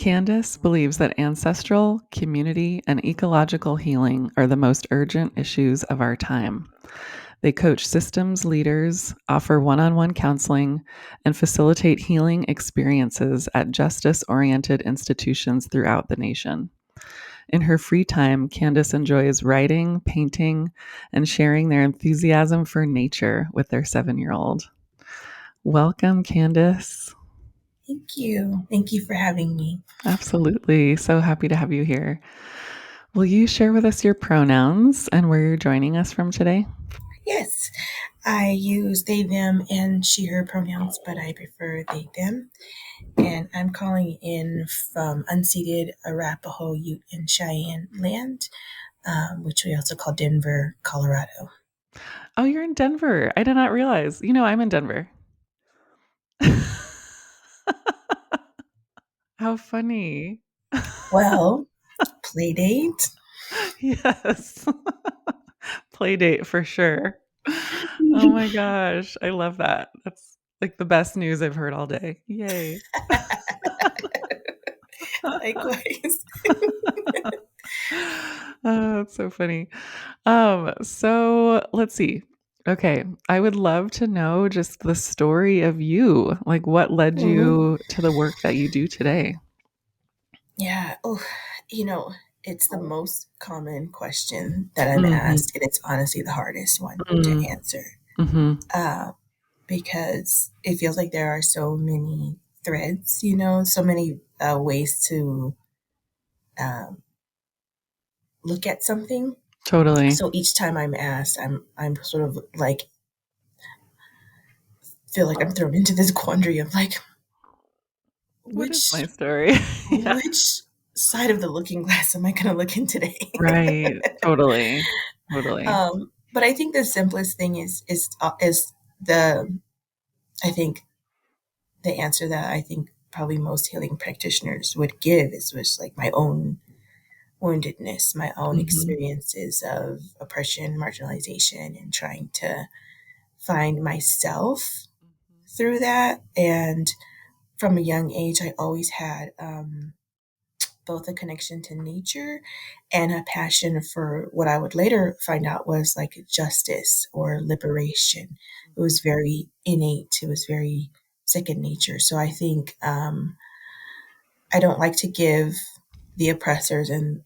Candice believes that ancestral, community, and ecological healing are the most urgent issues of our time. They coach systems leaders, offer one on one counseling, and facilitate healing experiences at justice oriented institutions throughout the nation. In her free time, Candice enjoys writing, painting, and sharing their enthusiasm for nature with their 7-year-old. Welcome, Candice. Thank you. Thank you for having me. Absolutely. So happy to have you here. Will you share with us your pronouns and where you're joining us from today? Yes, I use they, them, and she, her pronouns, but I prefer they, them. And I'm calling in from unceded Arapaho, Ute, and Cheyenne land, which we also call Denver, Colorado. Oh, you're in Denver. I did not realize. I'm in Denver. How funny. Well, play date. Yes. Play date for sure. Oh my gosh. I love that. That's like the best news I've heard all day. Yay. Likewise. Oh, that's so funny. So let's see. Okay. I would love to know just the story of you. Like what led Mhm. you to the work that you do today? Yeah. Oh, you know, it's the most common question that I'm Mhm. asked, and it's honestly the hardest one to Mm. answer. Mhm. Uh, because it feels like there are so many threads, so many ways to um, look at something. Totally. So each time I'm asked, I'm sort of like feel like I'm thrown into this quandary of like What is which my story? Yeah. which side of the looking glass am I going to look in today? Right. Totally. Totally. But I think the simplest thing is the I think the answer that I think probably most healing practitioners would give is was like my own woundedness, my own Mhm. experiences of oppression, marginalization, and trying to find myself through that. And from a young age, I always had both a connection to nature and a passion for what I would later find out was like justice or liberation. It was very innate, it was very second nature. So I think I don't like to give the oppressors and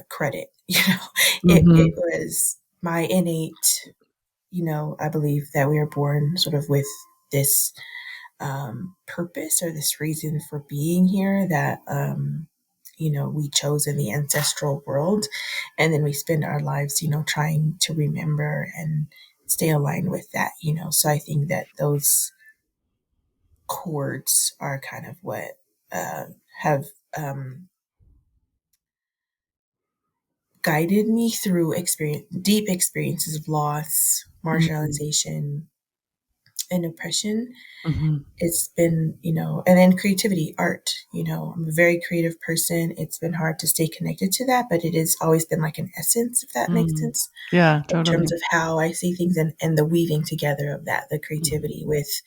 credit. It Mhm. was my innate. I believe that we are born sort of with this purpose or this reason for being here that we chose in the ancestral world, and then we spend our lives, trying to remember and stay aligned with that. So I think that those chords are kind of what have um, guided me through deep experiences of loss, Mhm. marginalization, and oppression. Mhm. It's been, and then creativity, art. I'm a very creative person. It's been hard to stay connected to that, but it has always been like an essence, if that makes Mm. sense, Yeah, in terms totally. of how I see things and the weaving together of that, the Mhm. creativity with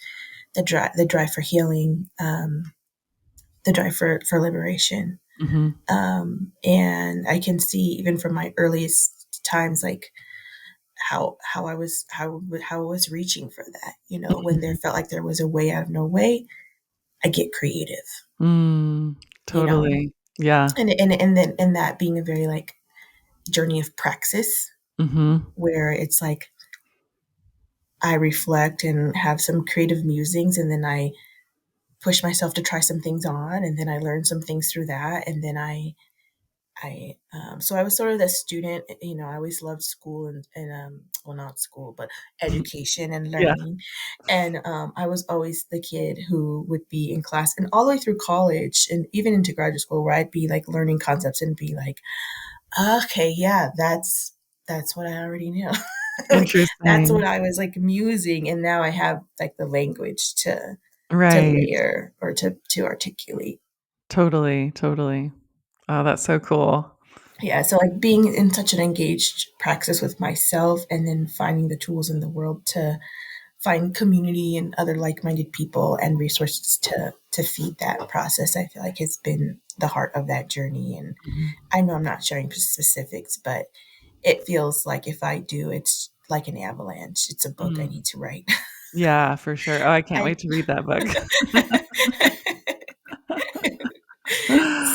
the drive for healing, the drive for liberation. Mhm. And I can see even from my earliest times, like how I was reaching for that. When there Mhm. felt like there was a way out of no way, I get creative. Mm. You know, Totally. Yeah. and then and that being a very like journey of praxis Mhm. where it's like I reflect and have some creative musings, and then I push myself to try some things on, and then I learn some things through that, and then so I was sort of the student. I always loved school and well, not school, but education and Yeah. learning. And I was always the kid who would be in class and all the way through college and even into graduate school where I'd be like learning concepts and be like, okay, yeah, that's what I already knew. Like that's what Interesting. I was like musing, and now I have like the language to Right. layer or to articulate. Totally, totally. Oh, that's so cool. Yeah, so like being in such an engaged praxis with myself and then finding the tools in the world to find community and other like-minded people and resources to feed that process, I feel like has been the heart of that journey. And Mhm. I know I'm not sharing specifics, but it feels like if I do, it's like an avalanche. It's a book I Mm. need to write. Yeah, for sure. Oh, I can't I wait to read that book.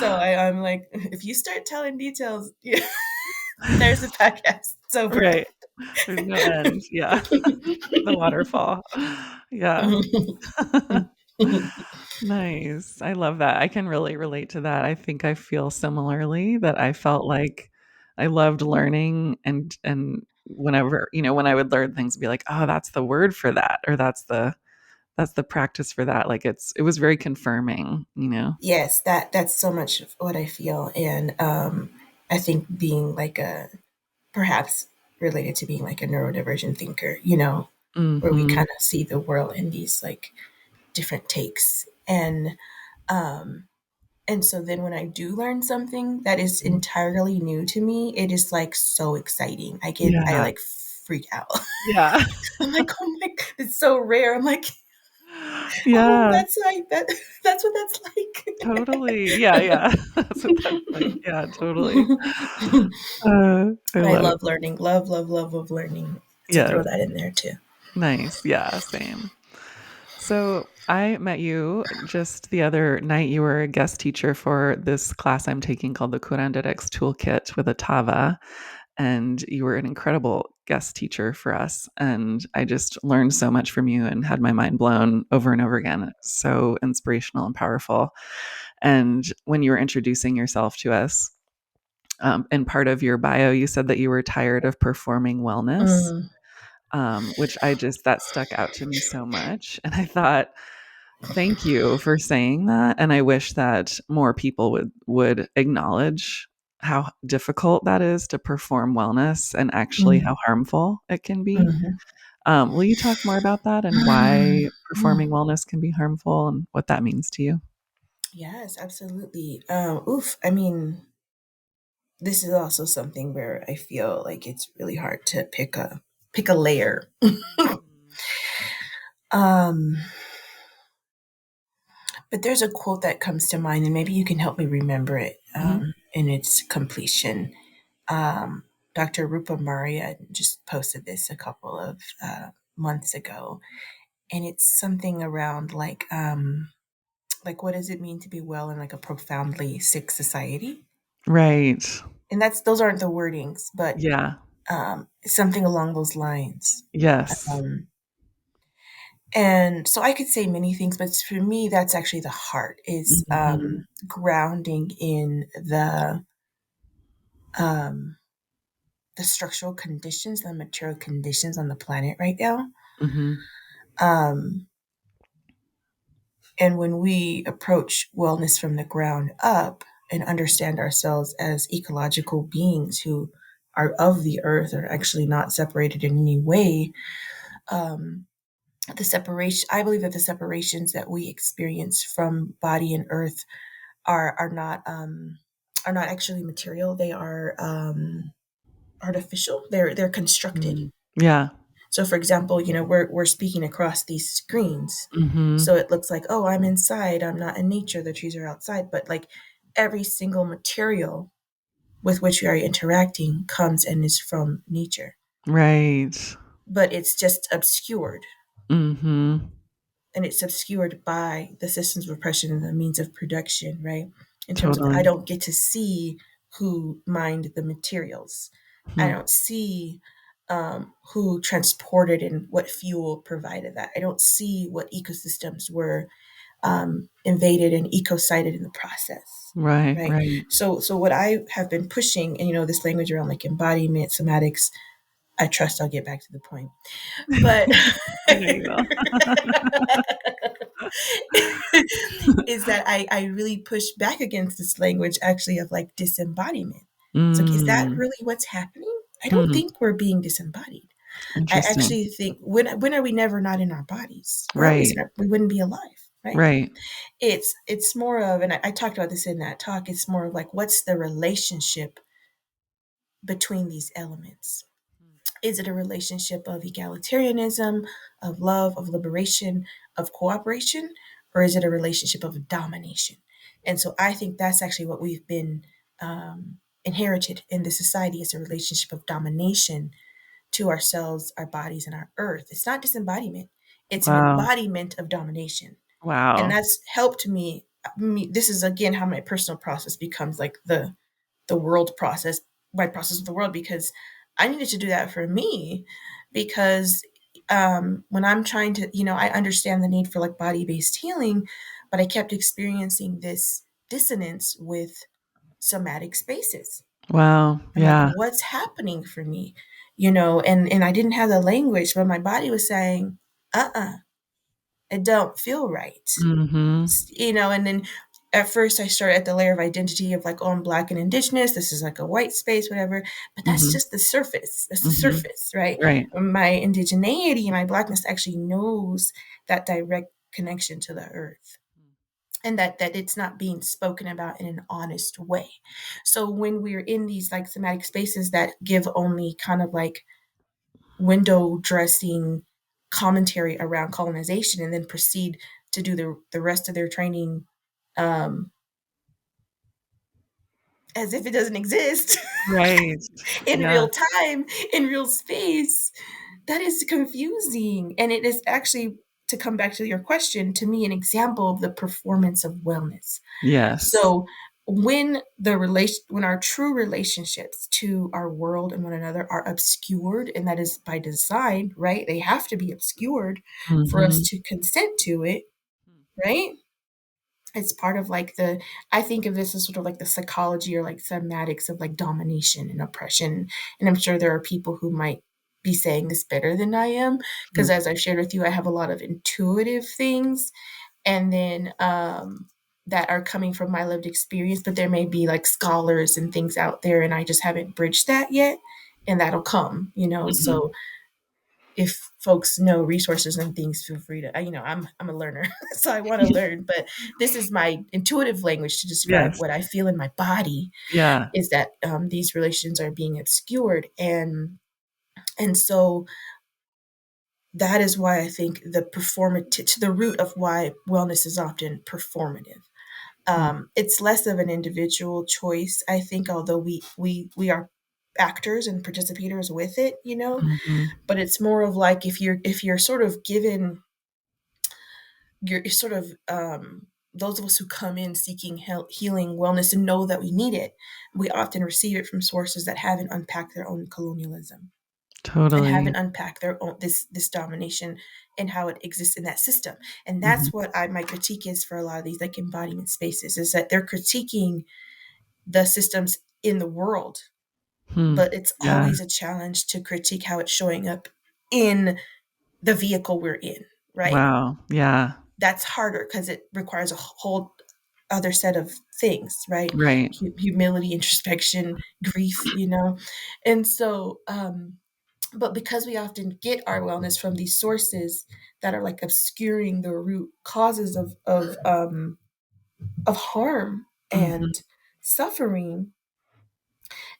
so I'm like, if you start telling details, yeah, there's a podcast. It's over. Right. There's no end. Yeah. The waterfall. Yeah. Nice. I love that. I can really relate to that. I think I feel similarly that I felt like I loved learning and whenever, when I would learn things, be like, "Oh, that's the word for that," or that's the practice for that. Like it was very confirming. Yes, that's so much of what I feel, and I think being like a perhaps related to being like a neurodivergent thinker, where we Mhm. kind of see the world in these like different takes, um, and so then when I do learn something that is entirely new to me, it is like so exciting. I Yeah. like freak out. Yeah. I'm like, oh my, it's so rare. I'm like, oh, Yeah. that's like that. That's what that's like. Totally. Yeah, yeah. That's what that's like. Yeah, totally. I I love love learning. Love, love, love of learning. To Yeah. throw that in there too. Nice. Yeah, same. So I met you just the other night. You were a guest teacher for this class I'm taking called the Curanderex Toolkit with Atava. And you were an incredible guest teacher for us. And I just learned so much from you and had my mind blown over and over again. So inspirational and powerful. And when you were introducing yourself to us, in part of your bio, you said that you were tired of performing wellness, Mm, which that stuck out to me so much. And I thought, thank you for saying that. And I wish that more people would acknowledge how difficult that is to perform wellness and actually mm, how harmful it can be. mhm. Will you talk more about that and why performing wellness can be harmful and what that means to you? Yes, absolutely. Oof. I mean, this is also something where I feel like it's really hard to pick a layer. Um, but there's a quote that comes to mind, and maybe you can help me remember it Mhm. in its completion. Um, Dr. Rupa Maria just posted this a couple of months ago, and it's something around like what does it mean to be well in like a profoundly sick society? Right. And those aren't the wordings, but Yeah. something along those lines. Yes. Um, and so I could say many things, but for me, that's actually the heart is Mhm. grounding in um, the structural conditions, the material conditions on the planet right now. Mhm. Um, and when we approach wellness from the ground up and understand ourselves as ecological beings who are of the earth, are actually not separated in any way, um, the separation, I believe that the separations that we experience from body and earth are are not actually material. They are artificial. They're constructed. Mm. Yeah. So, for example, we're speaking across these screens, so Mhm. it looks like, oh, I'm inside. I'm not in nature. The trees are outside, but like every single material with which we are interacting comes and is from nature, Right. but it's just obscured, Mhm. and it's obscured by the systems of oppression and the means of production, right? In terms of, I Totally. don't get to see who mined the materials. I Hmm. don't see who transported and what fuel provided that. I don't see what ecosystems were invaded and ecocided in the process, Right, right? right. So what I have been pushing, and this language around like embodiment, somatics, I trust I'll get back to the point, but I know you will. is that I really push back against this language actually of like disembodiment. It's like, is that Mm. really what's happening? I don't Hmm. think we're being disembodied. I Interesting. actually think when are we never not in our bodies? We're always Right, in we wouldn't be alive, right? right. It's more of, and I talked about this in that talk. It's more of like, what's the relationship between these elements? Is it a relationship of egalitarianism, of love, of liberation, of cooperation, or is it a relationship of domination? And so I think that's actually what we've been inherited in the society, is a relationship of domination to ourselves, our bodies, and our earth. It's not disembodiment, it's an Wow. embodiment of domination. And Wow. that's helped me. This is again how my personal process becomes like the world process, my process of the world, because I needed to do that for me. Because when I'm trying to, I understand the need for like body based healing, but I kept experiencing this dissonance with somatic spaces. Wow. I'm like, Yeah. what's happening for me? And I didn't have the language, but my body was saying, it don't feel right. Mhm. And then at first I started at the layer of identity of like, oh, I'm Black and Indigenous. This is like a white space, whatever. But that's Mhm. just the surface. That's the Mhm. surface, right? Right. My indigeneity, my Blackness actually knows that direct connection to the earth, and that it's not being spoken about in an honest way. So when we're in these like somatic spaces that give only kind of like window dressing commentary around colonization, and then proceed to do the rest of their training um, as if it doesn't exist Right. in Yeah. real time, in real space, that is confusing. And it is actually, to come back to your question, to me, an example of the performance of wellness. Yes. So when our true relationships to our world and one another are obscured, and that is by design, right? They have to be obscured for us Mhm. to consent to it, right? It's part of like I think of this as sort of like the psychology or like somatics of like domination and oppression. And I'm sure there are people who might be saying this better than I am, because Mm. as I've shared with you, I have a lot of intuitive things, and then that are coming from my lived experience, but there may be like scholars and things out there, and I just haven't bridged that yet, and that'll come, Mhm. so if folks know resources and things, feel free to, I'm a learner, so I want to learn, but this is my intuitive language to describe Yes. what I feel in my body, Yeah. is that these relations are being obscured. And so that is why I think the performative, to the root of why wellness is often performative. Mm. It's less of an individual choice, I think, although we are actors and participators with it, Mhm. but it's more of like, if you're sort of given, you're sort of those of us who come in seeking healing, wellness, and know that we need it, we often receive it from sources that haven't unpacked their own colonialism, and Totally. haven't unpacked their own this domination and how it exists in that system. And Mhm. that's what my critique is for a lot of these like embodiment spaces, is that they're critiquing the systems in the world, Hmm. but it's Yeah. always a challenge to critique how it's showing up in the vehicle we're in, right? Wow. Yeah. That's harder because it requires a whole other set of things, right? Right. Humility, introspection, grief, And so but because we often get our wellness from these sources that are like obscuring the root causes of harm Mhm. and suffering,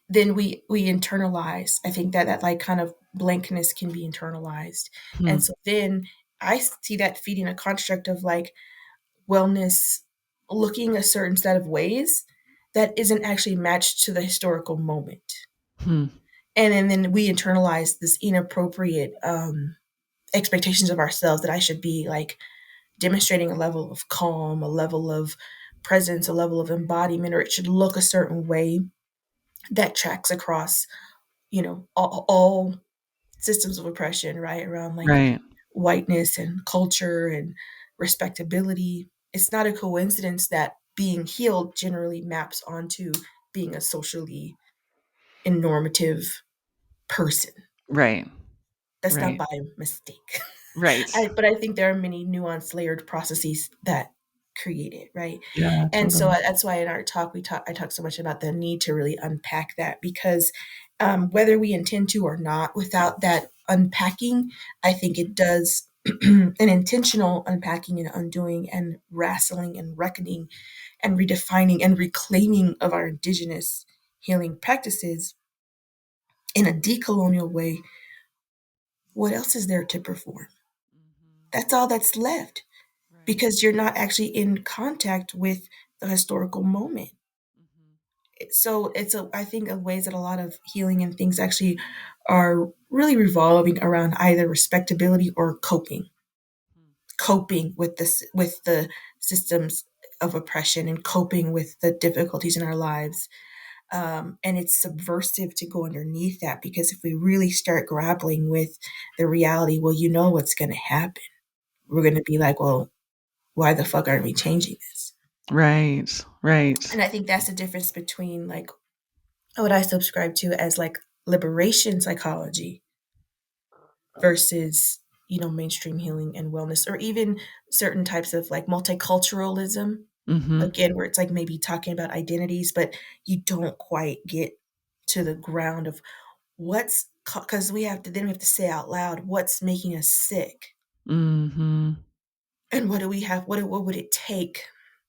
then we internalize. I think that like kind of blankness can be internalized. Hmm. And so then I see that feeding a construct of like wellness looking a certain set of ways that isn't actually matched to the historical moment. Hmm. And then we internalize this inappropriate expectations of ourselves, that I should be like demonstrating a level of calm, a level of presence, a level of embodiment, or it should look a certain way that tracks across, all systems of oppression, right? Around like Right. whiteness and culture and respectability. It's not a coincidence that being healed generally maps onto being a socially normative person. Right. That's not Right. by mistake. Right. But I think there are many nuanced, layered processes that create it, right? Yeah, And so totally. that's why in our talk I talk so much about the need to really unpack that, because whether we intend to or not, without that unpacking, I think it does an intentional unpacking and undoing and wrestling and reckoning and redefining and reclaiming of our indigenous healing practices in a decolonial way what else is there to perform? Mhm. That's all that's left Right. because you're not actually in contact with the historical moment. Mhm. So it's I think of ways that a lot of healing and things actually are really revolving around either respectability or Hmm. coping with this with the systems of oppression and coping with the difficulties in our lives. And it's subversive to go underneath that because if we really start grappling with the reality, well, you know what's going to happen. We're going to be like, well, why the fuck aren't we changing this? Right. Right. And I think that's the difference between like what I subscribe to as like liberation psychology versus, you know, mainstream healing and wellness, or even certain types of like multiculturalism. Mhm. Again, where it's like maybe talking about identities, but you don't quite get to the ground of what's, because we have to say out loud what's making us sick Mhm. and what do we have, what would it take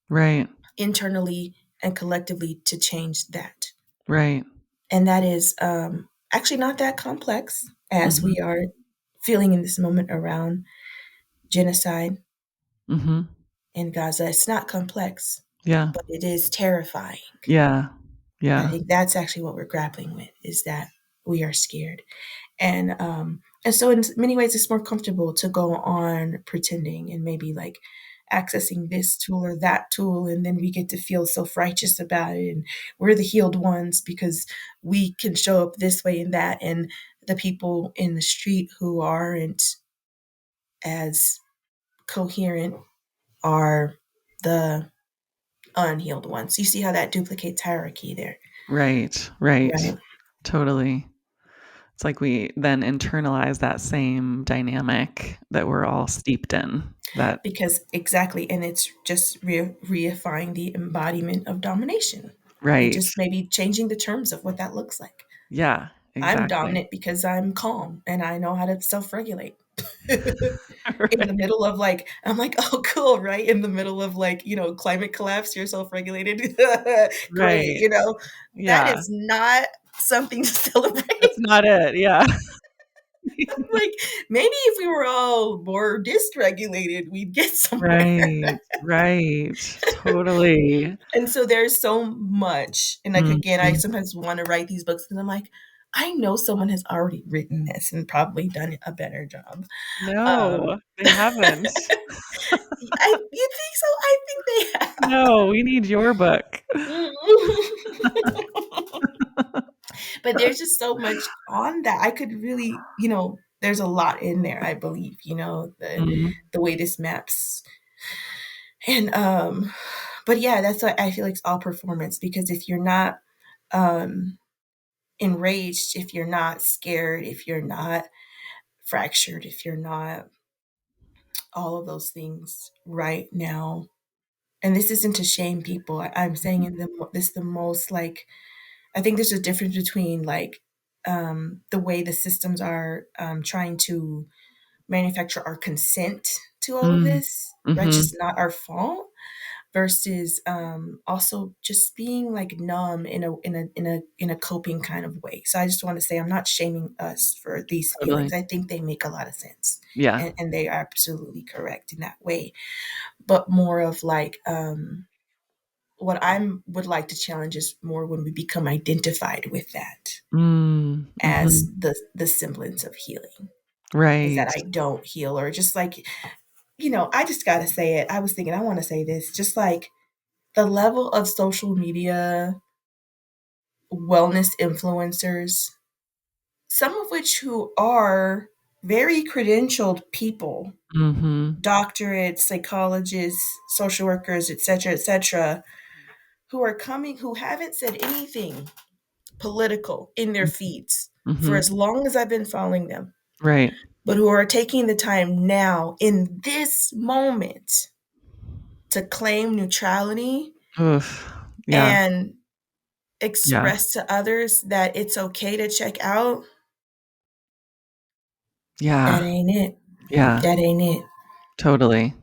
Right. internally and collectively to change that. Right. And that is actually not that complex as Mhm. we are feeling in this moment around genocide Mhm. in Gaza. It's not complex, Yeah. but it is terrifying. Yeah. I Yeah. think that's actually what we're grappling with is that we are scared. And so in many ways it's more comfortable to go on pretending and maybe like accessing this tool or that tool, and then we get to feel self-righteous about it, and we're the healed ones because we can show up this way and that, and the people in the street who aren't as coherent are the unhealed ones. You see how that duplicates hierarchy there, Right. Right. right? Totally. It's like we then internalize that same dynamic that we're all steeped in. That Because exactly, and it's just reifying the embodiment of domination and right. just maybe changing the terms of what that looks like. Yeah, I'm exactly. dominant because I'm calm and I know how to self-regulate. In the Right. middle of like, I'm like, oh, cool, right? In the middle of like, you know, climate collapse, you're self-regulated. Great, Right. you know, that Yeah. is not something to That's celebrate. not it. Yeah. Like, maybe if we were all more dysregulated, we'd get somewhere. Right. Right. Totally. And so there's so much. And like again, I Mhm. sometimes want to write these books because I'm like, I know someone has already written this and probably done a better job. Um, No, they haven't. you think so? I think they have. No, we need your book. But there's just so much on that. I could really, you know, there's a lot in there, I believe, you know, Mhm. the way this maps. And but yeah, that's what I feel like it's all performance because if you're not um enraged, if you're not scared, if you're not fractured, if you're not all of those things right now. And this isn't to shame people. I'm saying in this the most like I think there's a difference between like the way the systems are trying to manufacture our consent to all of Mm. this, right? It's Mhm. just not our fault versus also just being like numb in a coping kind of way. So I just want to say I'm not shaming us for these Totally. feelings. I think they make a lot of sense, Yeah. and they are absolutely correct in that way. But more of like what I would like to challenge is more when we become identified with that Mm. as Mhm. the semblance of healing. Is that Right. I don't heal or just like I just gotta say it. I was thinking I want to say this, just like the level of social media wellness influencers, some of which who are very credentialed people, Mhm. doctorates, psychologists, social workers, etc., who are coming, who haven't said anything political in their Mm. feeds for Mhm. as long as I've been following them, Right. but who are taking the time now in this moment to claim neutrality Oof. Yeah. and Yeah. express to others that it's okay to check out. That Yeah. ain't it. Yeah. That ain't it. Totally.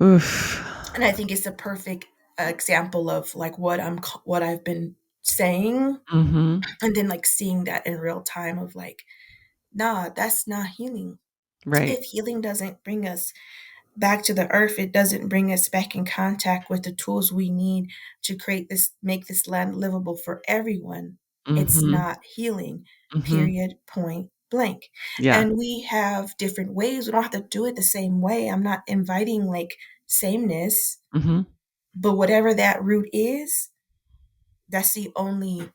Oof. And I think it's a perfect example of like what I've been saying, Mhm. and then like seeing that in real time of like Nah, that's not healing. Right. If healing doesn't bring us back to the earth, it doesn't bring us back in contact with the tools we need to create this, make this land livable for everyone. It's Mhm. not healing, Mhm. period, point blank. Yeah. And we have different ways. We don't have to do it the same way. I'm not inviting like sameness, Mhm. but whatever that root is, that's the only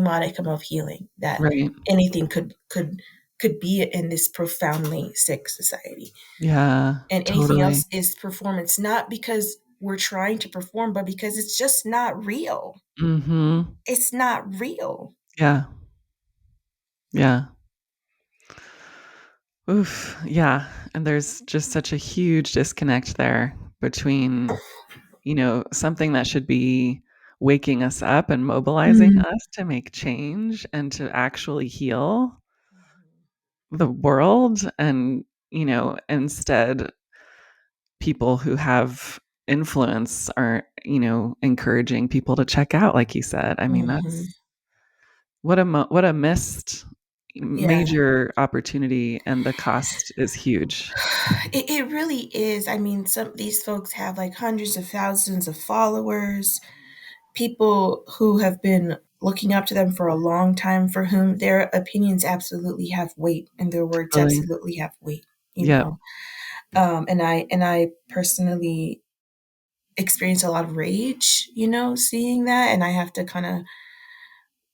modicum of healing that Right. anything could be in this profoundly sick society. Yeah, And anything totally. else is performance, not because we're trying to perform, but because it's just not real. Mhm. It's not real. Yeah. Yeah. Oof. Yeah. And there's just such a huge disconnect there between, something that should be waking us up and mobilizing Mm. us to make change and to actually heal the world. And, instead, people who have influence are, encouraging people to check out, like you said. I mean, Hmm. that's what a missed Yeah, major opportunity, and the cost is huge. it really is. I mean, some of these folks have like hundreds of thousands of followers, people who have been looking up to them for a long time, for whom their opinions absolutely have weight and their words Totally. absolutely have weight. You Yep. know, and I personally experience a lot of rage, seeing that, and I have to kind of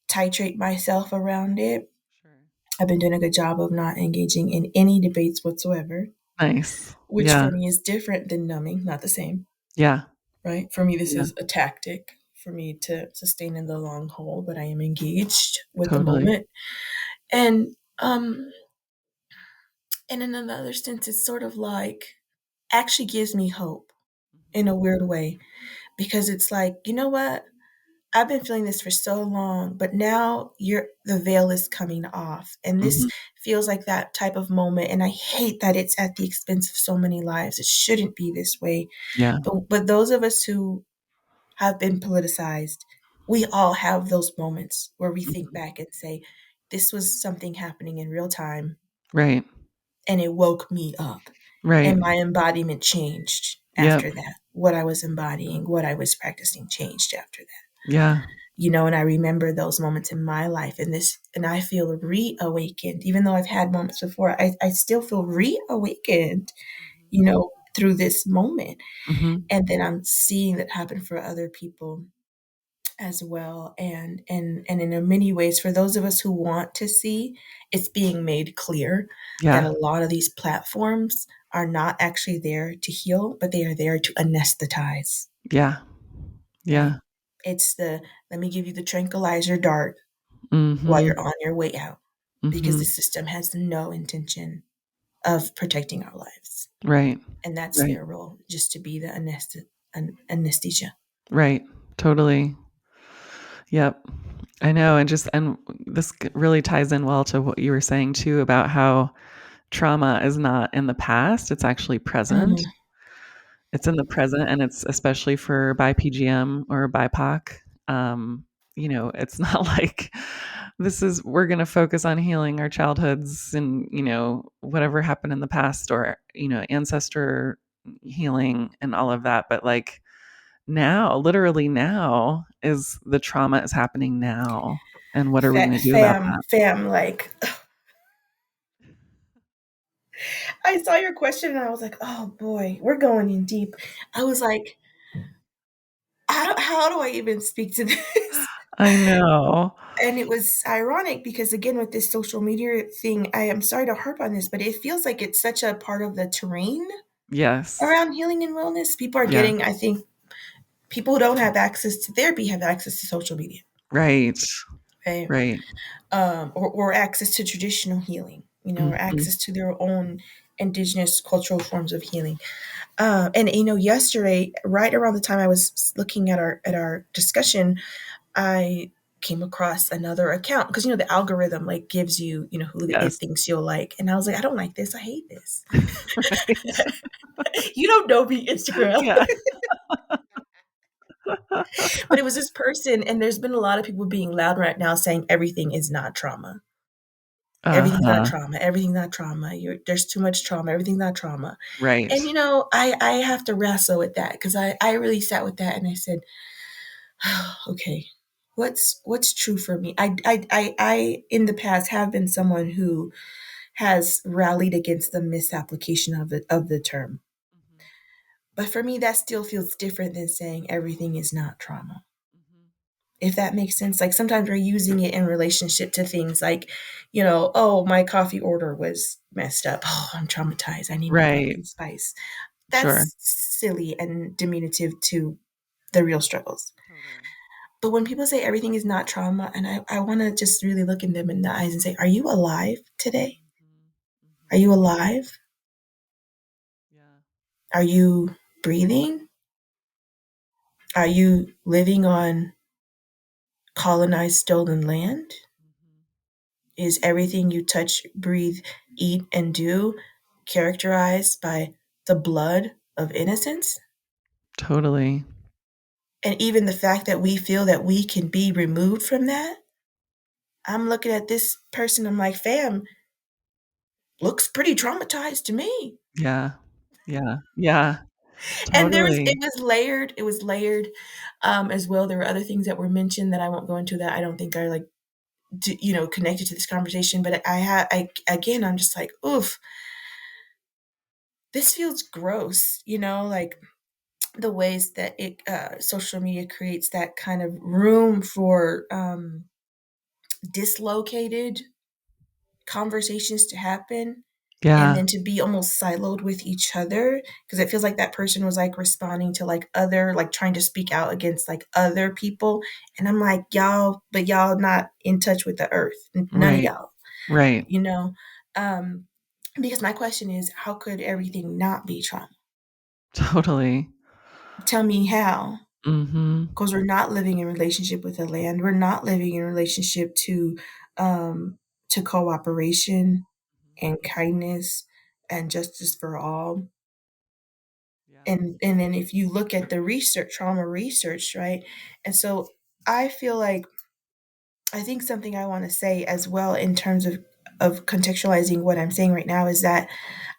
titrate myself around it. Sure. I've been doing a good job of not engaging in any debates whatsoever, Nice. which Yeah. for me is different than numbing, not the same, Yeah. right? For me, this Yeah. is a tactic for me to sustain in the long haul, but I am engaged with the Totally. moment. And and in another sense, it's sort of like actually gives me hope in a weird way, because it's like, you know what? I've been feeling this for so long, but now the veil is coming off. And this Mhm. feels like that type of moment. And I hate that it's at the expense of so many lives. It shouldn't be this way. Yeah. But those of us who have been politicized, we all have those moments where we think Mhm. back and say, this was something happening in real time Right. and it woke me up. Right. And my embodiment changed Yep. after that. What I was embodying, what I was practicing changed after that. Yeah. And I remember those moments in my life, and I feel reawakened. Even though I've had moments before, I still feel reawakened, through this moment. Mhm. And then I'm seeing that happen for other people as well. And in many ways, for those of us who want to see, it's being made clear that Yeah. a lot of these platforms are not actually there to heal, but they are there to anesthetize, Yeah. right? Yeah. It's the let me give you the tranquilizer dart while Mhm. you're on your way out, because the Mhm. system has no intention of protecting our lives. Right. And that's Right. their role, just to be the anesthesia. Right. Totally. Yep. I know, and this really ties in well to what you were saying too about how trauma is not in the past, it's actually present. Mm. It's in the present, and it's especially for BIPGM or BIPOC. It's not like we're going to focus on healing our childhoods and, whatever happened in the past, or, ancestor healing and all of that. But like now, literally now is the trauma is happening now. And what are we going to do about that? Fam, like, I saw your question and I was like, oh boy, we're going in deep. I was like, how do I even speak to this? I know. And it was ironic because, again, with this social media thing, I am sorry to harp on this, but it feels like it's such a part of the terrain Yes. around healing and wellness. People are Yeah. getting, I think, people who don't have access to therapy have access to social media, Right. right? Right. Or access to traditional healing, or Mhm. access to their own indigenous cultural forms of healing. And yesterday, right around the time I was looking at our discussion, I came across another account, because the algorithm like gives you who it Yes. thinks you'll like, and I was like, I don't like this, I hate this. Right. You don't know me, Instagram. Yeah. But it was this person, and there's been a lot of people being loud right now saying everything is not trauma. Everything's not Uh-huh. trauma. Everything's not trauma. There's too much trauma. Everything's not trauma. Right. And I have to wrestle with that because I really sat with that and I said, okay, what's true for me? I in the past have been someone who has rallied against the misapplication of the term. Mhm. But for me, that still feels different than saying everything is not trauma. Mhm. If that makes sense. Like sometimes we're using it in relationship to things like, oh, my coffee order was messed up. Oh, I'm traumatized. I need my Right. pumpkin spice. Sure. That's silly and diminutive to the real struggles. Totally. But when people say everything is not trauma, and I want to just really look in them in the eyes and say, are you alive today? Mhm. Are Mhm. you alive? Yeah. Are you breathing? Are you living on colonized stolen land? Mhm. Is everything you touch, breathe, eat, and do characterized by the blood of innocence? Totally. And even the fact that we feel that we can be removed from that, I'm looking at this person, I'm like, fam, looks pretty traumatized to me. Yeah. Yeah. Yeah. And Totally. it was layered, as well. There were other things that were mentioned that I won't go into that I don't think are like, connected to this conversation. But again, I'm just like, oof, this feels gross, like the ways that social media creates that kind of room for dislocated conversations to happen and Yeah. then to be almost siloed with each other because it feels like that person was like responding to like other like trying to speak out against like other people, and I'm like, y'all not in touch with the earth. None of Right. y'all, Right. you know um because my question is, how could everything not be trauma? Totally. Tell me how. Mhm. Because we're not living in relationship with the land. We're not living in relationship um, to cooperation and kindness and justice for all. Yeah. And then if you look at the research, trauma research, right? And so I feel like I think something I want to say as well in terms of contextualizing what I'm saying right now is that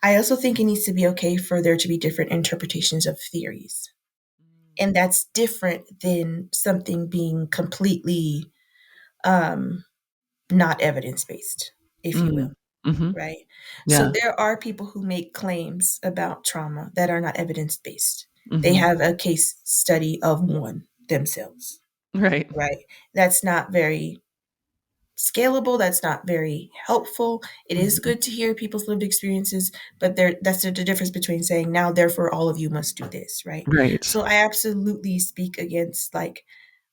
I also think it needs to be okay for there to be different interpretations of theories. Mm. And that's different than something being completely um, not evidence based, if you will, Mm. Mhm. right? So Yeah. there are people who make claims about trauma that are not evidence based. They Mhm. have a case study of one themselves, Right. right? That's not very scalable. That's not very helpful. It is Mhm. good to hear people's lived experiences, but that's the difference between saying now, therefore, all of you must do this, right? Right. So I absolutely speak against like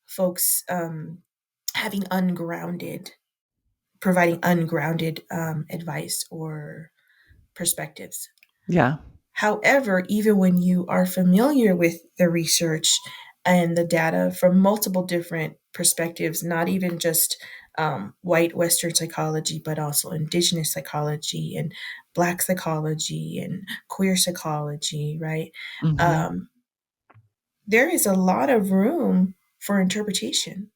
folks having ungrounded providing ungrounded advice or perspectives. Yeah. However, even when you are familiar with the research and the data from multiple different perspectives, not even just white Western psychology, but also indigenous psychology and Black psychology and queer psychology, right? Mhm. Um, there is a lot of room for interpretation.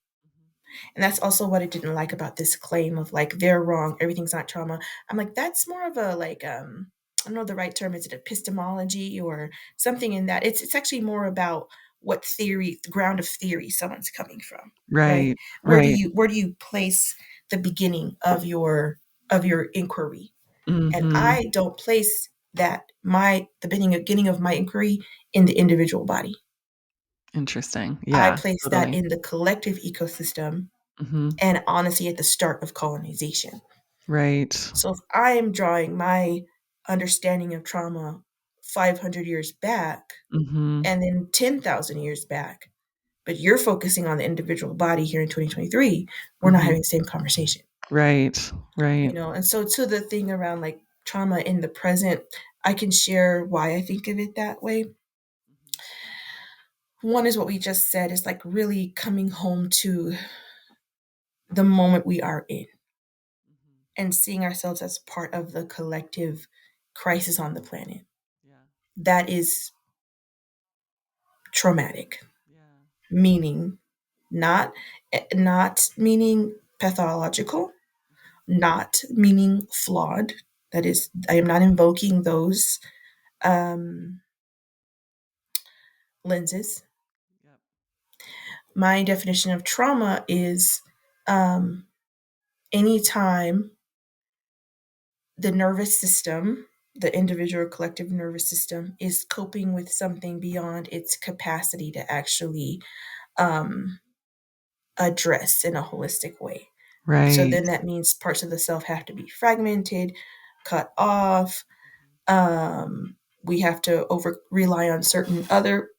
And that's also what I didn't like about this claim of like they're wrong, everything's not trauma. I'm like, that's more of a like I don't know the right term, is it epistemology or something in that. It's actually more about what theory, the ground of theory someone's coming from, right? Right. Where do Right. you place the beginning of your inquiry? And Mhm. I don't place the beginning of my inquiry in the individual body. Interesting. I Yeah, place that totally. in the collective ecosystem Mhm. and honestly at the start of colonization. Right. So if I am drawing my understanding of trauma 500 years back Mhm. and then 10,000 years back, but you're focusing on the individual body here in 2023, we're not Mhm. having the same conversation, Right. Right. And so to the thing around like trauma in the present, I can share why I think of it that way. Mhm. One is what we just said is like really coming home to the moment we are in Mhm. and seeing ourselves as part of the collective crisis on the planet. Yeah. That is traumatic, Yeah. meaning not meaning pathological not meaning flawed. That is, I am not invoking those um, lenses. Yep. My definition of trauma is um, anytime the nervous system, the individual or collective nervous system, is coping with something beyond its capacity to actually um, address in a holistic way. So Right. then that means parts of the self have to be fragmented, cut off. Um, we have to over rely on certain other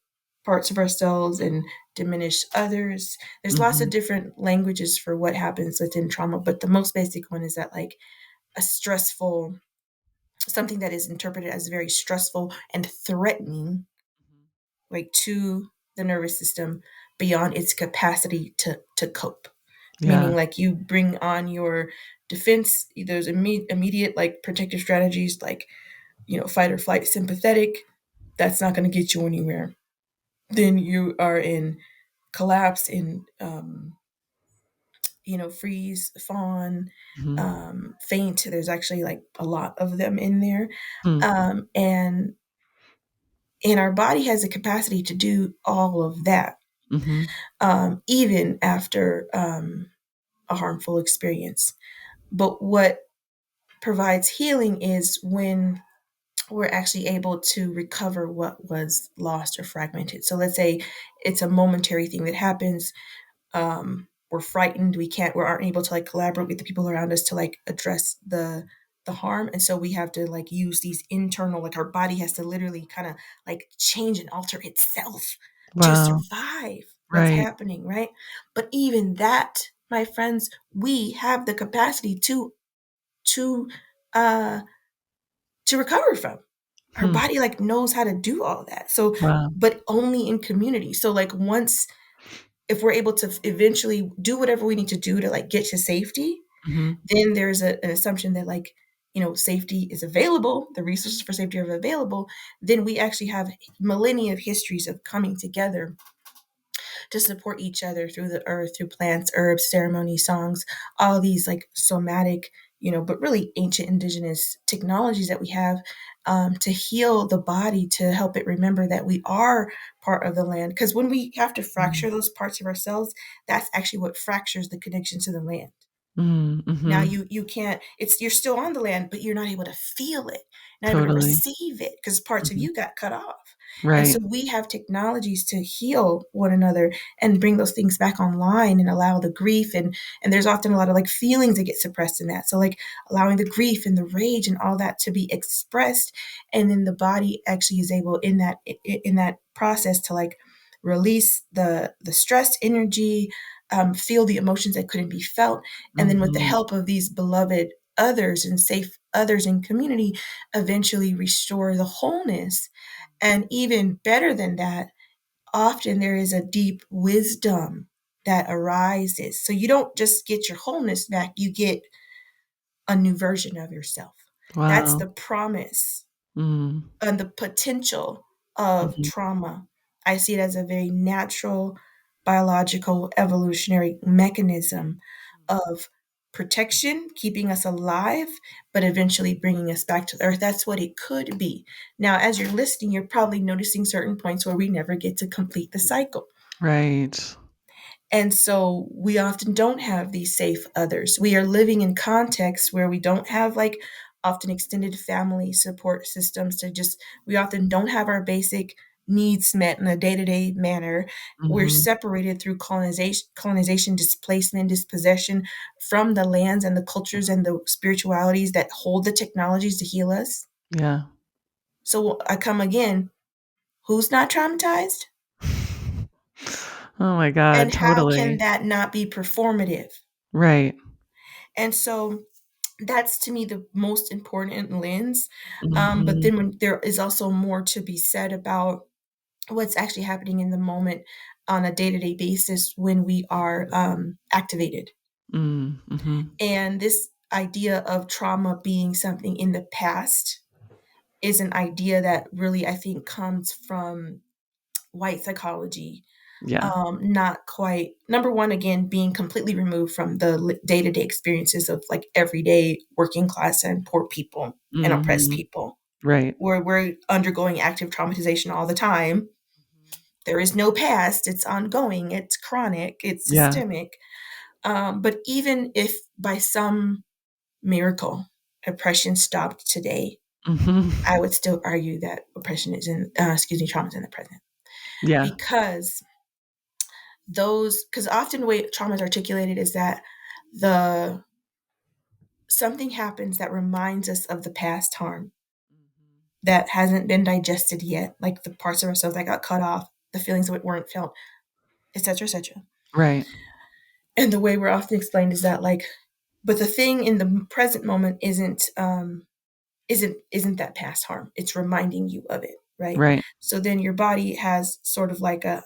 parts of ourselves and diminish others. There's lots of Mhm. different languages for what happens within trauma, but the most basic one is that like a stressful, something that is interpreted as very stressful and threatening, like to the nervous system beyond its capacity to cope. Yeah. Meaning, like you bring on your defense, those immediate like protective strategies, like fight or flight, sympathetic. That's not going to get you anywhere. Then you are in collapse, in freeze, fawn, Mhm. faint. There's actually like a lot of them in there, Hmm. and our body has the capacity to do all of that, Mhm. even after a harmful experience. But what provides healing is when we're actually able to recover what was lost or fragmented. So let's say it's a momentary thing that happens. We're frightened. We aren't able to like collaborate with the people around us to like address the harm, and so we have to like use these internal, like our body has to literally kind of like change and alter itself to Wow. survive what's Right. happening, right? But even that, my friends, we have the capacity to uh recover from. Our Hmm. body like knows how to do all that. So, Wow. but only in community. So like once, if we're able to eventually do whatever we need to do to like get to safety, Mhm. then there's an assumption that like safety is available, the resources for safety are available. Then we actually have millennia of histories of coming together to support each other through the earth, through plants, herbs, ceremony, songs, all these like somatic, but really ancient indigenous technologies that we have, to heal the body, to help it remember that we are part of the land. Because when we have to Mhm. fracture those parts of ourselves, that's actually what fractures the connection to the land. Mm, Now mhm. you can't, you're still on the land, but you're not able to feel it, not able to Totally. receive it because parts of Mhm. you got cut off. And so Right. we have technologies to heal one another and bring those things back online and allow the grief, and there's often a lot of like feelings that get suppressed in that. So like allowing the grief and the rage and all that to be expressed, and then the body actually is able in that process to like release the stress energy, feel the emotions that couldn't be felt, and then with the Mhm. help of these beloved others and safe others in community, eventually restore the wholeness. And even better than that, often there is a deep wisdom that arises. So you don't just get your wholeness back, you get a new version of yourself. That's Wow. the promise Mm. and the potential of Mhm. trauma. I see it as a very natural, biological, evolutionary mechanism of protection, keeping us alive, but eventually bringing us back to the earth. That's what it could be. Now, as you're listening, you're probably noticing certain points where we never get to complete the cycle. Right. And so we often don't have these safe others. We are living in contexts where we don't have like often extended family support systems to just, we often don't have our basic needs met in a day-to-day manner. We're Mhm. separated through colonization, displacement, dispossession from the lands and the cultures and the spiritualities that hold the technologies to heal us. Yeah. So I come again, who's not traumatized? Oh my god, And how can totally. that not be performative? Right. And so that's to me the most important lens. But Mhm. then there is also more to be said about what's actually happening in the moment on a day-to-day basis when we are activated. Mm, mhm. And this idea of trauma being something in the past is an idea that really I think comes from white psychology, Yeah. Not quite, number one, again, being completely removed from the day-to-day experiences of like everyday working class and poor people and oppressed Mhm. people, Right. where we're undergoing active traumatization all the time. There is no past, it's ongoing, it's chronic, it's Yeah. systemic. But even if by some miracle oppression stopped today, Mhm. I would still argue that oppression is in, trauma is in the present. Yeah. Because because often the way trauma is articulated is that the something happens that reminds us of the past harm that hasn't been digested yet, like the parts of ourselves that got cut off, the feelings that weren't felt, etc., etc. Right. And the way we're often explained is that like, but the thing in the present moment isn't that past harm. It's reminding you of it, right? Right. So then your body has sort of like a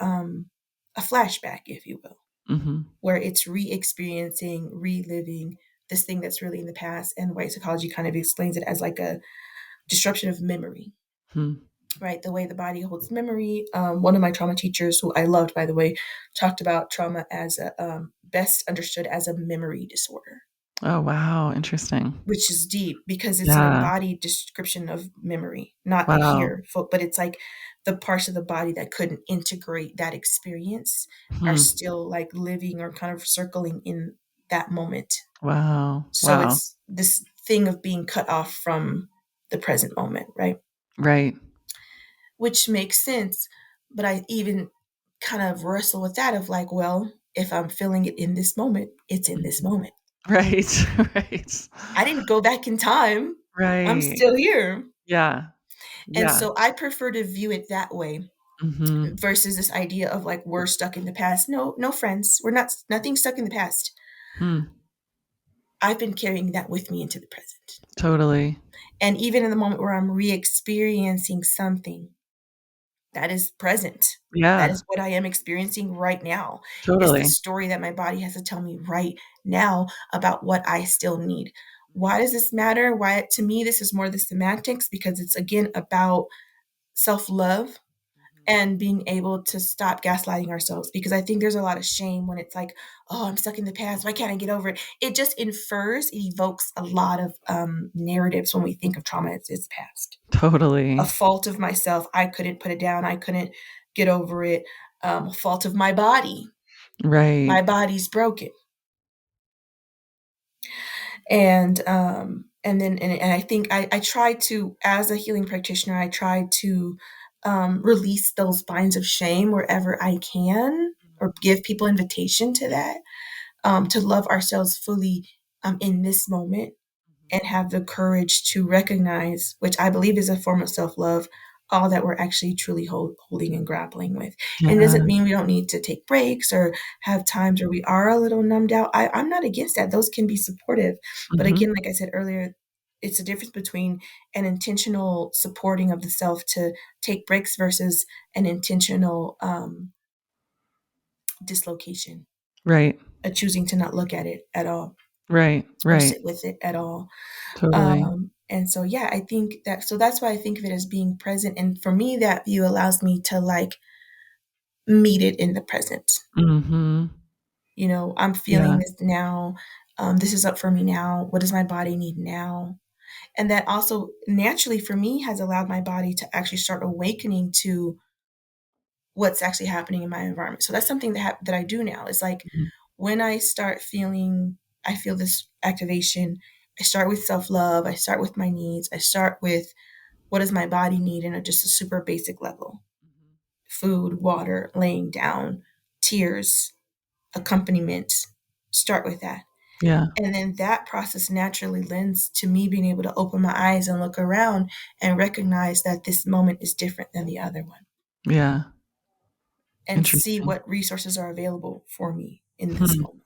flashback, if you will, Mhm. where it's re-experiencing, reliving this thing that's really in the past. And white psychology kind of explains it as like a disruption of memory, Hmm. right? The way the body holds memory. One of my trauma teachers, who I loved, by the way, talked about trauma as a best understood as a memory disorder, Oh, wow, interesting. which is deep because it's an Yeah. embodied description of memory, not Wow. here, but it's like the parts of the body that couldn't integrate that experience are Hmm. still like living or kind of circling in that moment. Wow. So Wow. it's this thing of being cut off from the present moment, right? Right. Which makes sense. But I even kind of wrestle with that of like, well, if I'm feeling it in this moment, it's in this Mhm. moment. Right. Right. I didn't go back in time. I'm Right. still here. Yeah. And Yeah. so I prefer to view it that way Mhm. versus this idea of like we're stuck in the past. No, no friends. We're not, nothing stuck in the past. Hmm. I've been carrying that with me into the present. Totally. And even in the moment where I'm re-experiencing something, that is present. That Yeah. is what I am experiencing right now. It's the Totally. story that my body has to tell me right now about what I still need. Why does this matter? Why, to me, this is more the semantics because it's again about self love and being able to stop gaslighting ourselves, because I think there's a lot of shame when it's like, oh, I'm stuck in the past, why can't I get over it? It just infers, it evokes a lot of narratives when we think of trauma as its past. A Totally. fault of myself, I couldn't put it down, I couldn't get over it. A fault of Right. my body's broken. And I think I try to, as a healing practitioner, I try to release those binds of shame wherever I can, or give people invitation to that, to love ourselves fully in this moment, and have the courage to recognize, which I believe is a form of self love, all that we're actually truly holding and grappling with. And it Yeah. doesn't mean we don't need to take breaks or have times where we are a little numbed out. I'm not against that. Those can be supportive. But Mhm. again, like I said earlier, it's a difference between an intentional supporting of the self to take breaks versus an intentional dislocation, Right. a choosing to not look at it at all Right. or Right. sit with it at all. Totally. And so, yeah, I think that, so that's why I think of it as being present. And for me, that view allows me to like meet it in the present. Mhm. You know, I'm feeling Yeah. this now. This is up for me now. What does my body need now? And that also naturally for me has allowed my body to actually start awakening to what's actually happening in my environment. So that's something that I do now. It's like Mhm. when I start feeling, I feel this activation. I start with self love. I start with my needs. I start with what does my body need in just a super basic level: food, water, laying down, tears, accompaniment. Start with that. Yeah. And then that process naturally lends to me being able to open my eyes and look around and recognize that this moment is different than the other one, Yeah. and see Interesting. what resources are available for me in this Hmm. moment.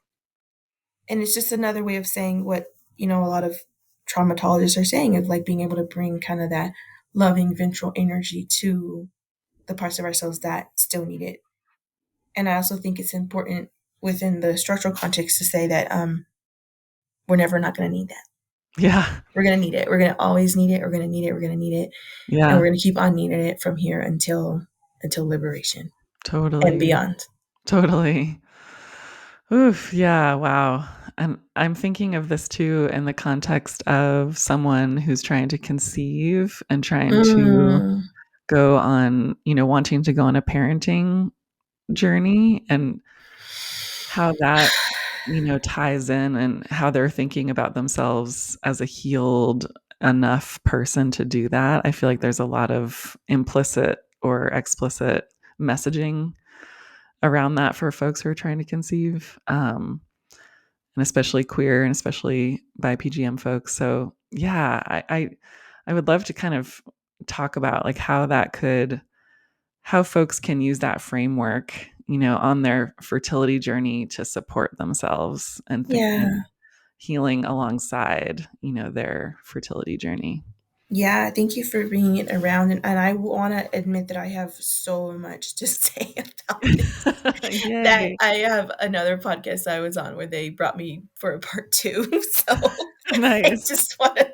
And it's just another way of saying what, a lot of traumatologists are saying, of like being able to bring kind of that loving ventral energy to the parts of ourselves that still need it. And I also think it's important within the structural context to say that we're never not going to need that. Yeah. We're going to need it. We're going to always need it. We're going to need it. We're going to need it. And Yeah. we're going to keep on needing it from here until liberation and Totally. beyond. Totally. Oof, yeah, wow. And I'm thinking of this too in the context of someone who's trying to conceive and trying to Mm, go on, wanting to go on a parenting journey, and how that, ties in, and how they're thinking about themselves as a healed enough person to do that. I feel like there's a lot of implicit or explicit messaging around that for folks who are trying to conceive, and especially queer and especially by PGM folks. So yeah, I would love to kind of talk about like how folks can use that framework, on their fertility journey to support themselves and think and yeah. healing alongside, their fertility journey. Yeah, thank you for bringing it around. And I want to admit that I have so much to say about this. That Yay. I have another podcast I was on where they brought me for a part two. So I Nice. just want to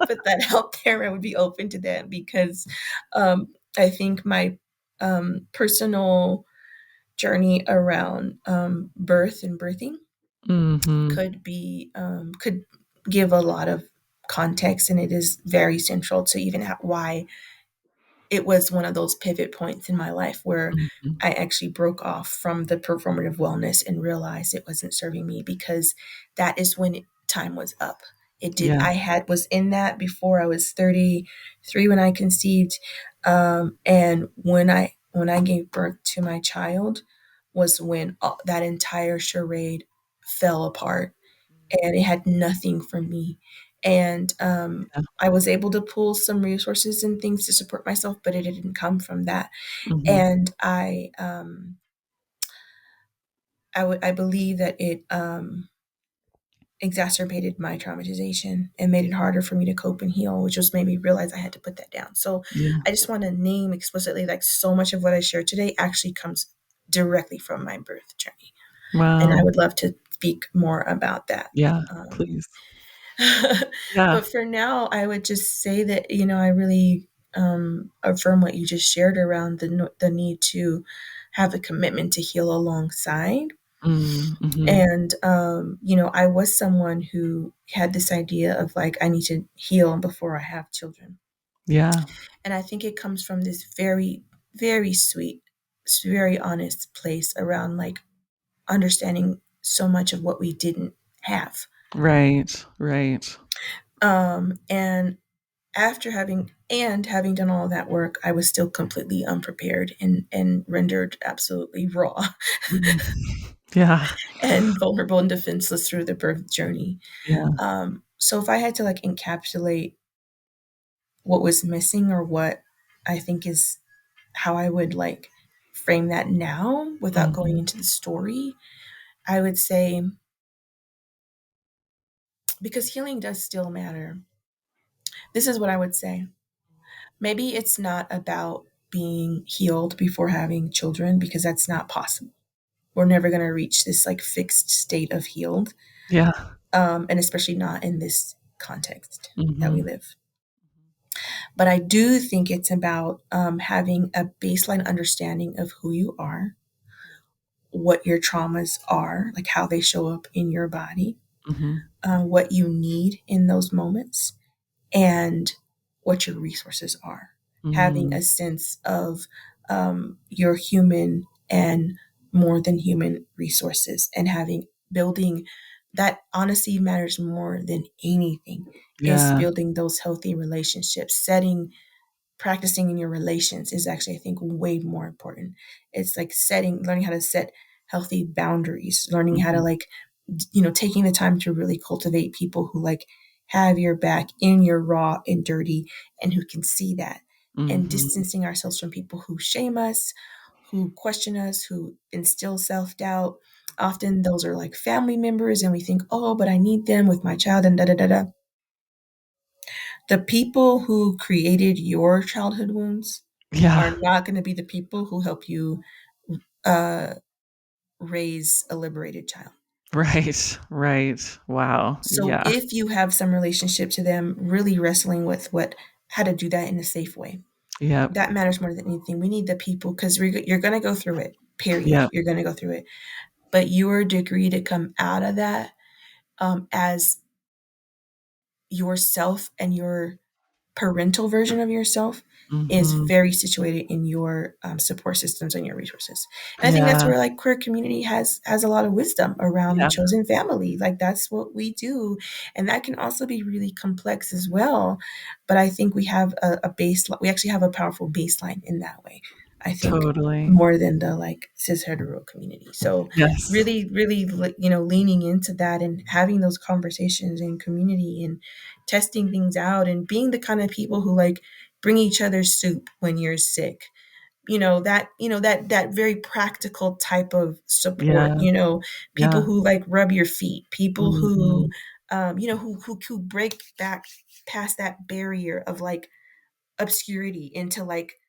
put that out there. I would be open to that because I think my personal journey around birth and birthing Mhm. could give a lot of context, and it is very central to even why it was one of those pivot points in my life where Mhm. I actually broke off from the performative wellness and realized it wasn't serving me, because that is when time was up. It did. Yeah. I had was in that before I was 33 when I conceived, and when I gave birth to my child was when that entire charade fell apart, and it had nothing for me. And Yeah. I was able to pull some resources and things to support myself, but it didn't come from that. Mhm. And I believe that it exacerbated my traumatization and made it harder for me to cope and heal, which just made me realize I had to put that down. So Yeah. I just want to name explicitly, like, so much of what I shared today actually comes directly from my birth journey, and I Wow. would love to speak more about that. Yeah, Um, please. Yeah. but for now, I would just say that, I really affirm what you just shared around the need to have a commitment to heal alongside. Mhm. And, I was someone who had this idea of like, I need to heal before I have children. Yeah. And I think it comes from this very, very sweet, very honest place around like understanding so much of what we didn't have. Right, right. And having done all of that work, I was still completely unprepared and rendered absolutely raw Mhm. Yeah, and vulnerable and defenseless through the birth journey. yeah. So if I had to like encapsulate what was missing, or what I think is how I would like frame that now without going Mhm. into the story, I would say, because healing does still matter, this is what I would say. Maybe it's not about being healed before having children, because that's not possible. We're never going to reach this like fixed state of healed, Yeah. and especially not in this context that we Mhm. live. But I do think it's about having a baseline understanding of who you are, what your traumas are, like how they show up in your body, Mhm. what you need in those moments, and what your resources are. Having Mm. a sense of your human and more than human resources, and having building that honesty matters more than anything, is Yeah. building those healthy relationships, practicing in your relations is actually, I think, way more important. It's like learning how to set healthy boundaries, learning how to Mhm. like, taking the time to really cultivate people who like have your back in your raw and dirty, and who can see that, and Mhm. distancing ourselves from people who shame us, who question us, who instill self-doubt. Often those are like family members, and we think, oh, but I need them with my child, and da da da da. The people who created your childhood wounds are Yeah. not going to be the people who help you uh, raise a liberated child. Right, right. Wow. So Yeah. if you have some relationship to them, really wrestling with how to do that in a safe way, Yep. that matters more than anything. We need the people, because you're going to go through it. period. Yeah. You're going to go through it. But your degree to come out of that as yourself and your parental version of yourself is Mhm. very situated in your support systems and your resources. And I think that's Yeah. where like queer community has a lot of wisdom around the Yeah. chosen family. Like that's what we do, and that can also be really complex as well. But I think we have a base. We actually have a powerful baseline in that way. I think Totally. more than the like cis hetero community. So Yes. really, really, you know, leaning into that and having those conversations in community and testing things out and being the kind of people who like bring each other soup when you're sick, you know that very practical type of support, Yeah. you know, people Yeah. who like rub your feet, people who Mhm. you know who break back past that barrier of like obscurity into like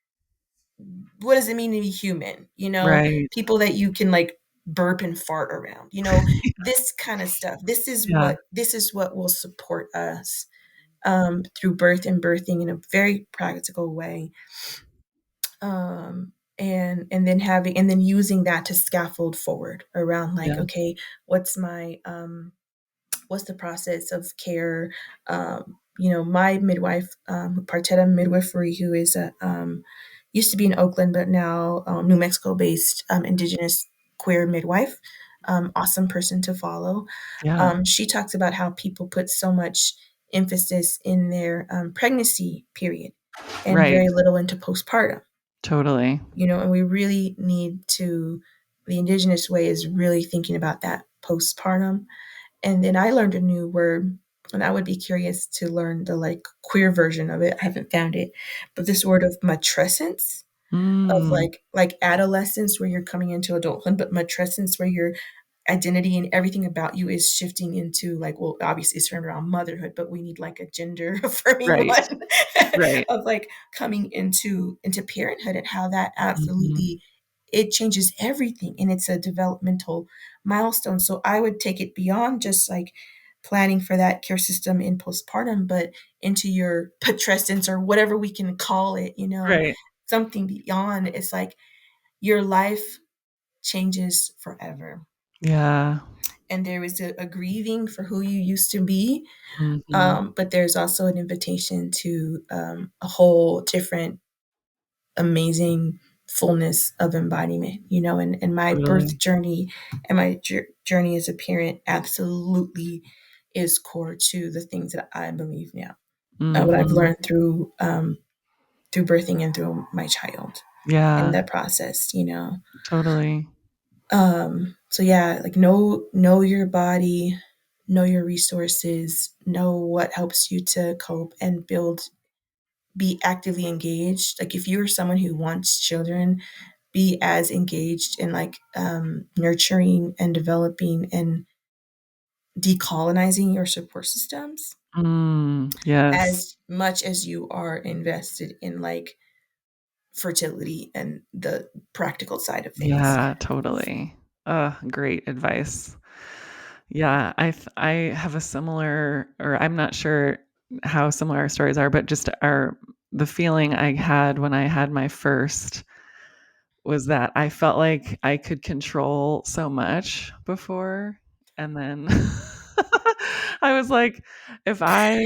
what does it mean to be human, you know, Right. people that you can like burp and fart around, you know, this kind of stuff. Yeah. This is what will support us through birth and birthing in a very practical way, and then having and then using that to scaffold forward around like, Yeah. okay, what's the process of care. You know, my midwife, Parteta midwifery, who is a used to be in Oakland but now New Mexico based indigenous queer midwife, awesome person to follow. Yeah. She talks about how people put so much emphasis in their pregnancy period and Right. very little into postpartum, Totally. you know, and we really need to, the indigenous way is really thinking about that postpartum. And then I learned a new word, and I would be curious to learn the like queer version of it. I haven't found it, but this word of matrescence, of Mm. like adolescence where you're coming into adulthood, but matrescence where you're identity and everything about you is shifting into like, well, obviously it's turned around motherhood, but we need like a gender affirming Right. one Right. of like coming into parenthood, and how that Mhm. absolutely, it changes everything and it's a developmental milestone. So I would take it beyond just like planning for that care system in postpartum, but into your patrescence or whatever we can call it, you know, Right. something beyond. It's like your life changes forever, Yeah. and there is a grieving for who you used to be, Mhm. but there's also an invitation to a whole different amazing fullness of embodiment, you know, and my birth Totally. journey and my journey as a parent absolutely is core to the things that I believe now, what I've Mhm. learned through birthing and through my child and Yeah. that process, you know. Totally. So yeah, like know your body, know your resources, know what helps you to cope and build, be actively engaged. Like if you're someone who wants children, be as engaged in like nurturing and developing and decolonizing your support systems Yes. as much as you are invested in like fertility and the practical side of things. Yeah, totally. Great advice. Yeah, I have a similar, or I'm not sure how similar our stories are, but just the feeling I had when I had my first was that I felt like I could control so much before, and then I was like, if I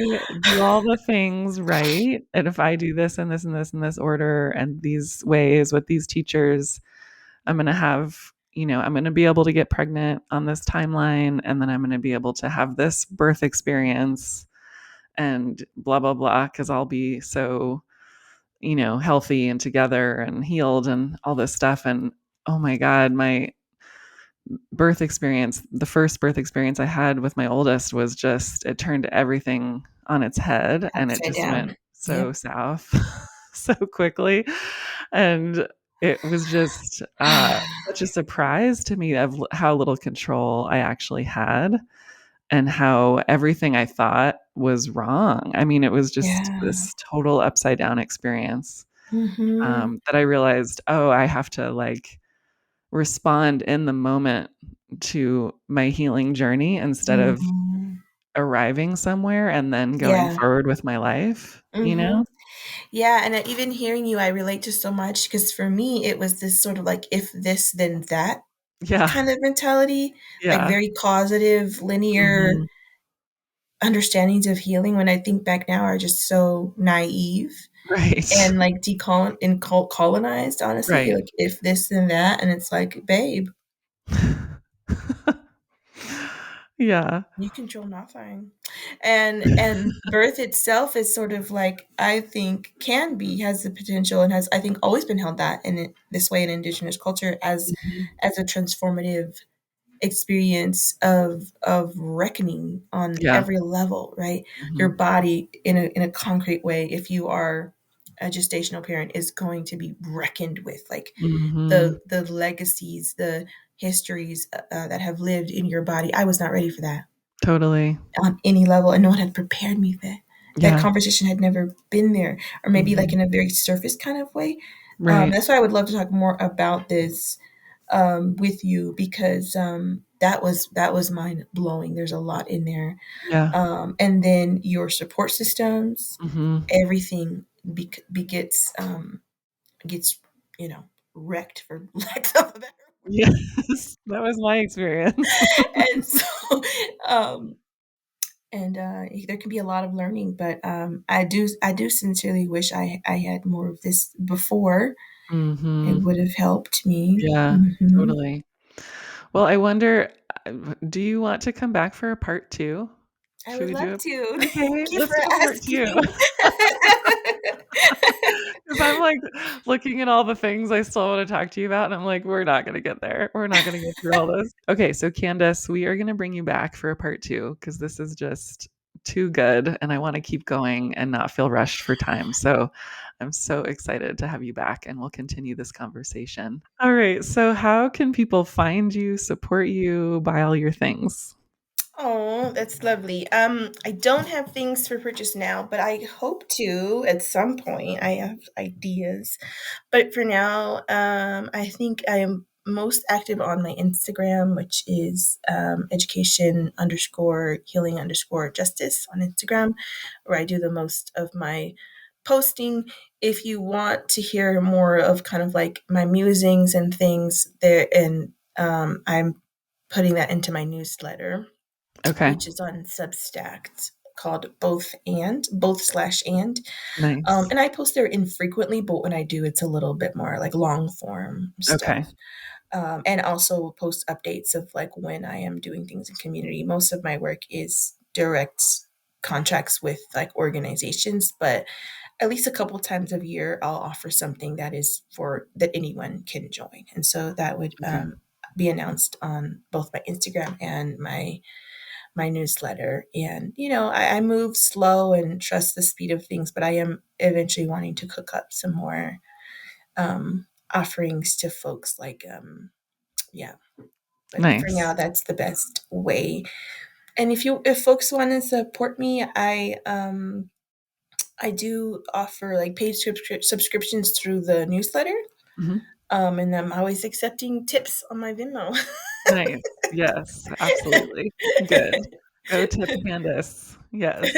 do all the things right, and if I do this and this and this and this order and these ways with these teachers, I'm going to have, I'm going to be able to get pregnant on this timeline, and then I'm going to be able to have this birth experience and blah, blah, blah, because I'll be so, healthy and together and healed and all this stuff. And oh my God, my birth experience, the first birth experience I had with my oldest was just, it turned everything on its head and it Upside just down. went so Yep. south so quickly. And it was just such a surprise to me of how little control I actually had and how everything I thought was wrong. I mean, it was just Yeah. this total upside down experience, Mm-hmm. that I realized, oh, I have to like respond in the moment to my healing journey instead of Mm-hmm. arriving somewhere and then going Yeah. forward with my life, you Hmm. know? Yeah, and even hearing you, I relate to so much because for me, it was this sort of like if this, then that Yeah. kind of mentality, like Yeah. very causative, linear Mhm. understandings of healing. When I think back now, are just so naive Right. and like colonized. Honestly, Right. like if this, then that, and it's like, babe, Yeah. you control nothing. And birth itself is sort of like, I think, can be, has the potential, and has, I think, always been held that in this way in indigenous culture Mhm. as a transformative experience of reckoning on Yeah. every level, right? Your Mhm. body in a concrete way, if you are a gestational parent, is going to be reckoned with, like Mhm. the legacies, the histories that have lived in your body. I was not ready for that Totally. on any level, and no one had prepared me for that. That Yeah. conversation had never been there, or maybe like Mhm. in a very surface kind of way. Right. That's why I would love to talk more about this with you, because that was mind blowing. There's a lot in there, Yeah. and then your support systems, Mhm. everything begets gets wrecked, for lack of a better Yes. That was my experience. word. And so, um, and there can be a lot of learning, but I do sincerely wish I had more of this before. It Mhm. would have helped me. Yeah, Hmm. totally. Well, I wonder, do you want to come back for a part 2? I Should would we do love it? to. Okay, Thank you let's for do a part 2. asking. 'Cause I'm, like, looking at all the things I still wanna talk to you about, and I'm like, "We're not gonna get there. We're not gonna get through all this." Okay, so Candace, we are gonna bring you back for a part 2 because this is just too good, and I wanna keep going and not feel rushed for time, so I'm so excited to have you back, and we'll continue this conversation. Alright, so how can people find you, support you, buy all your things? Oh, that's lovely. I don't have things for purchase now, but I hope to at some point. I have ideas. But for now, I think I am most active on my Instagram, which is education underscore healing underscore justice on Instagram, where I do the most of my posting. If you want to hear more of kind of like my musings and things there, and I'm putting that into my newsletter, Okay, which is on Substack, called both/and. nice. And I post there infrequently, but when I do, it's a little bit more like long form Okay, stuff. And also post updates of like when I am doing things in community. Most of my work is direct contracts with like organizations, but at least a couple times a year, I'll offer something that is for that anyone can join. And so that would okay, be announced on both my Instagram and my newsletter. And, I move slow and trust the speed of things, but I am eventually wanting to cook up some more offerings to folks. Like, yeah, but for now, nice. that's the best way. And if folks want to support me, I do offer like paid subscriptions through the newsletter. Mhm. And I'm always accepting tips on my Venmo. Nice. Yes, absolutely. Good. Go tip Candace. Yes.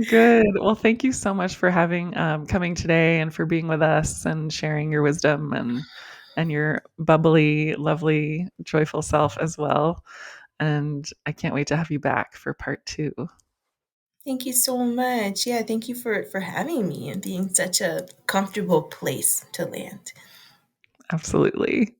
Good. Well, thank you so much for coming today and for being with us and sharing your wisdom and your bubbly, lovely, joyful self as well. And I can't wait to have you back for part 2. Thank you so much. Yeah, thank you for having me and being such a comfortable place to land. Absolutely.